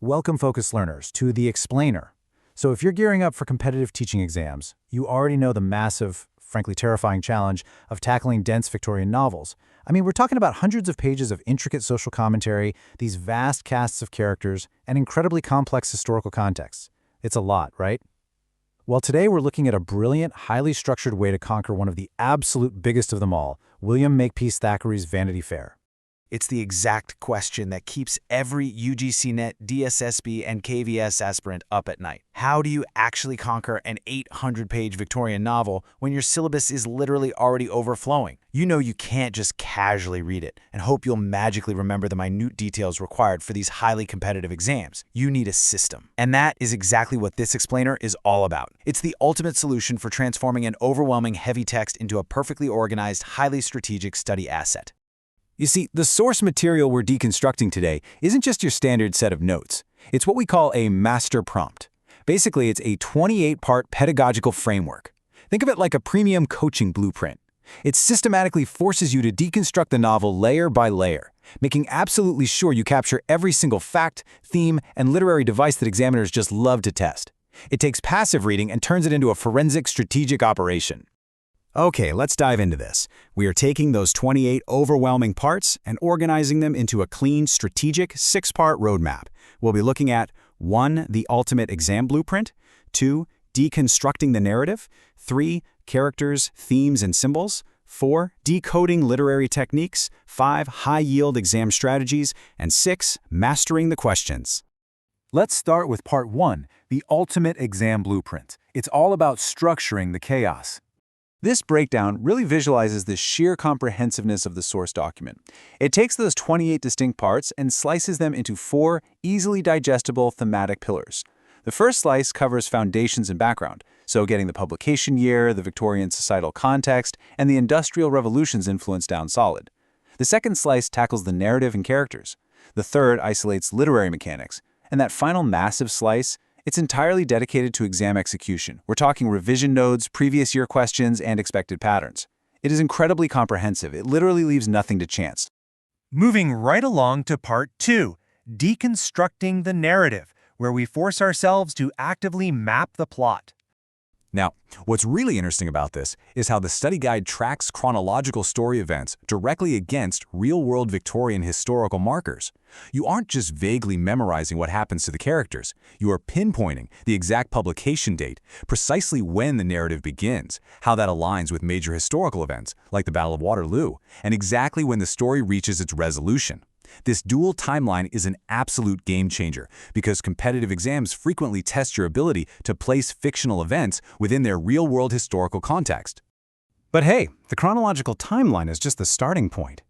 Welcome, focused learners, to The Explainer. So if you're gearing up for competitive teaching exams, you already know the massive, frankly terrifying challenge of tackling dense Victorian novels. I mean, we're talking about hundreds of pages of intricate social commentary, these vast casts of characters, and incredibly complex historical contexts. It's a lot, right? Well, today we're looking at a brilliant, highly structured way to conquer one of the absolute biggest of them all, William Makepeace Thackeray's Vanity Fair. It's the exact question that keeps every UGC Net, DSSSB, and KVS aspirant up at night. How do you actually conquer an 800-page Victorian novel when your syllabus is literally already overflowing? You know you can't just casually read it and hope you'll magically remember the minute details required for these highly competitive exams. You need a system. And that is exactly what this explainer is all about. It's the ultimate solution for transforming an overwhelming heavy text into a perfectly organized, highly strategic study asset. You see, the source material we're deconstructing today isn't just your standard set of notes. It's what we call a master prompt. Basically, it's a 28-part pedagogical framework. Think of it like a premium coaching blueprint. It systematically forces you to deconstruct the novel layer by layer, making absolutely sure you capture every single fact, theme, and literary device that examiners just love to test. It takes passive reading and turns it into a forensic strategic operation. Okay, let's dive into this. We are taking those 28 overwhelming parts and organizing them into a clean, strategic 6-part roadmap. We'll be looking at 1. The ultimate exam blueprint, 2. Deconstructing the narrative, 3. Characters, themes, and symbols, 4. Decoding literary techniques, 5. High-yield exam strategies, and 6. Mastering the questions. Let's start with Part 1, the ultimate exam blueprint. It's all about structuring the chaos. This breakdown really visualizes the sheer comprehensiveness of the source document. It takes those 28 distinct parts and slices them into 4 easily digestible thematic pillars. The first slice covers foundations and background, so getting the publication year, the Victorian societal context, and the Industrial Revolution's influence down solid. The second slice tackles the narrative and characters. The third isolates literary mechanics. And that final massive slice, it's entirely dedicated to exam execution. We're talking revision nodes, previous year questions, and expected patterns. It is incredibly comprehensive. It literally leaves nothing to chance. Moving right along to Part 2, deconstructing the narrative, where we force ourselves to actively map the plot. Now, what's really interesting about this is how the study guide tracks chronological story events directly against real-world Victorian historical markers. You aren't just vaguely memorizing what happens to the characters. You are pinpointing the exact publication date, precisely when the narrative begins, how that aligns with major historical events, like the Battle of Waterloo, and exactly when the story reaches its resolution. This dual timeline is an absolute game changer because competitive exams frequently test your ability to place fictional events within their real-world historical context. But hey, the chronological timeline is just the starting point.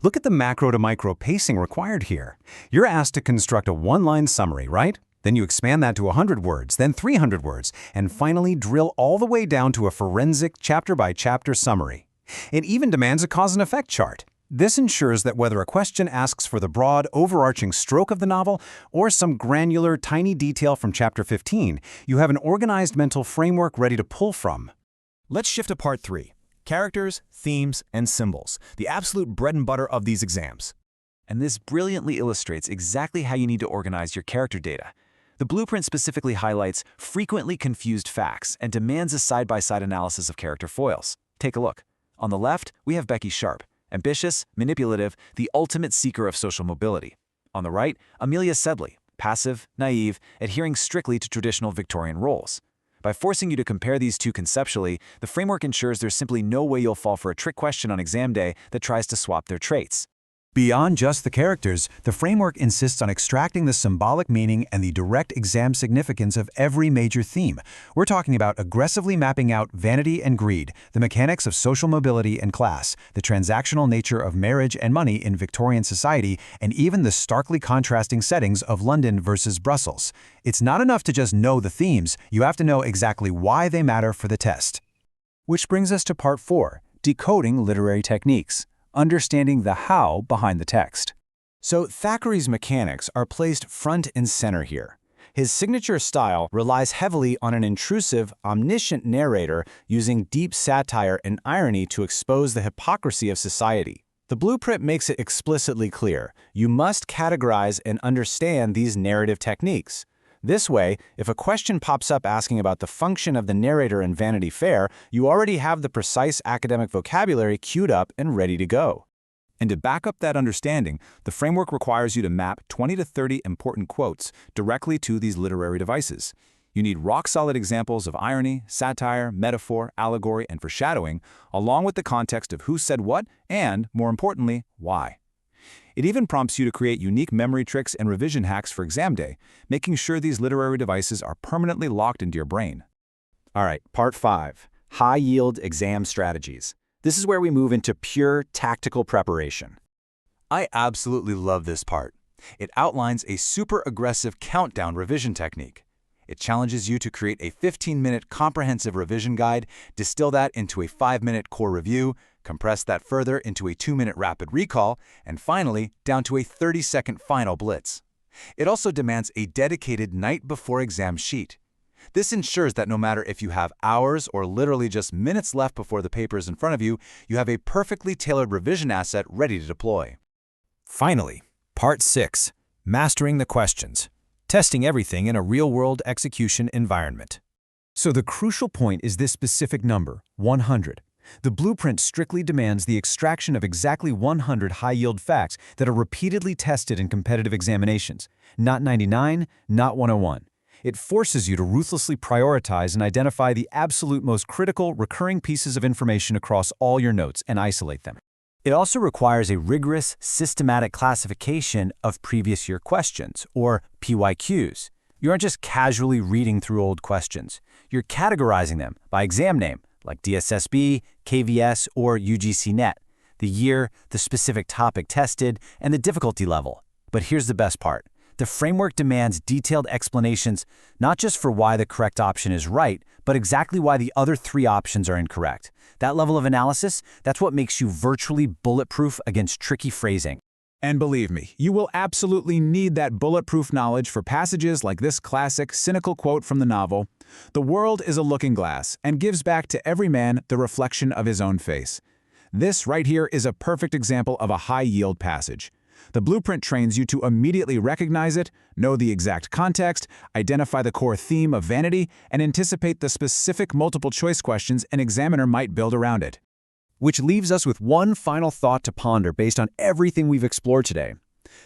Look at the macro to micro pacing required here. You're asked to construct a one-line summary, right? Then you expand that to 100 words, then 300 words, and finally drill all the way down to a forensic chapter-by-chapter summary. It even demands a cause and effect chart. This ensures that whether a question asks for the broad, overarching stroke of the novel or some granular, tiny detail from Chapter 15, you have an organized mental framework ready to pull from. Let's shift to Part 3, characters, themes, and symbols, the absolute bread and butter of these exams. And this brilliantly illustrates exactly how you need to organize your character data. The blueprint specifically highlights frequently confused facts and demands a side-by-side analysis of character foils. Take a look. On the left, we have Becky Sharp. Ambitious, manipulative, the ultimate seeker of social mobility. On the right, Amelia Sedley, passive, naive, adhering strictly to traditional Victorian roles. By forcing you to compare these two conceptually, the framework ensures there's simply no way you'll fall for a trick question on exam day that tries to swap their traits. Beyond just the characters, the framework insists on extracting the symbolic meaning and the direct exam significance of every major theme. We're talking about aggressively mapping out vanity and greed, the mechanics of social mobility and class, the transactional nature of marriage and money in Victorian society, and even the starkly contrasting settings of London versus Brussels. It's not enough to just know the themes, you have to know exactly why they matter for the test. Which brings us to Part 4, decoding literary techniques. Understanding the how behind the text. So Thackeray's mechanics are placed front and center here. His signature style relies heavily on an intrusive, omniscient narrator using deep satire and irony to expose the hypocrisy of society. The blueprint makes it explicitly clear. You must categorize and understand these narrative techniques. This way, if a question pops up asking about the function of the narrator in Vanity Fair, you already have the precise academic vocabulary queued up and ready to go. And to back up that understanding, the framework requires you to map 20 to 30 important quotes directly to these literary devices. You need rock-solid examples of irony, satire, metaphor, allegory, and foreshadowing, along with the context of who said what and, more importantly, why. It even prompts you to create unique memory tricks and revision hacks for exam day, making sure these literary devices are permanently locked into your brain. All right, Part 5, High-Yield Exam Strategies. This is where we move into pure tactical preparation. I absolutely love this part. It outlines a super aggressive countdown revision technique. It challenges you to create a 15-minute comprehensive revision guide, distill that into a 5-minute core review, compress that further into a 2-minute rapid recall, and finally, down to a 30-second final blitz. It also demands a dedicated night-before-exam sheet. This ensures that no matter if you have hours or literally just minutes left before the paper is in front of you, you have a perfectly tailored revision asset ready to deploy. Finally, Part 6, Mastering the Questions. Testing everything in a real-world execution environment. So the crucial point is this specific number, 100. The blueprint strictly demands the extraction of exactly 100 high-yield facts that are repeatedly tested in competitive examinations, not 99, not 101. It forces you to ruthlessly prioritize and identify the absolute most critical, recurring pieces of information across all your notes and isolate them. It also requires a rigorous, systematic classification of previous year questions, or PYQs. You aren't just casually reading through old questions. You're categorizing them by exam name, like DSSSB, KVS, or UGC Net, the year, the specific topic tested, and the difficulty level. But here's the best part. The framework demands detailed explanations, not just for why the correct option is right, but exactly why the other 3 options are incorrect. That level of analysis, that's what makes you virtually bulletproof against tricky phrasing. And believe me, you will absolutely need that bulletproof knowledge for passages like this classic, cynical quote from the novel, "The world is a looking glass and gives back to every man the reflection of his own face." This right here is a perfect example of a high-yield passage. The blueprint trains you to immediately recognize it, know the exact context, identify the core theme of Vanity, and anticipate the specific multiple-choice questions an examiner might build around it. Which leaves us with one final thought to ponder based on everything we've explored today.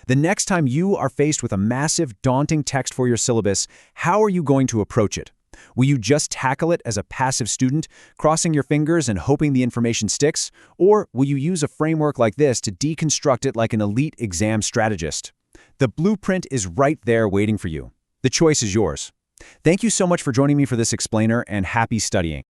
The next time you are faced with a massive, daunting text for your syllabus, how are you going to approach it? Will you just tackle it as a passive student, crossing your fingers and hoping the information sticks? Or will you use a framework like this to deconstruct it like an elite exam strategist? The blueprint is right there waiting for you. The choice is yours. Thank you so much for joining me for this explainer, and happy studying.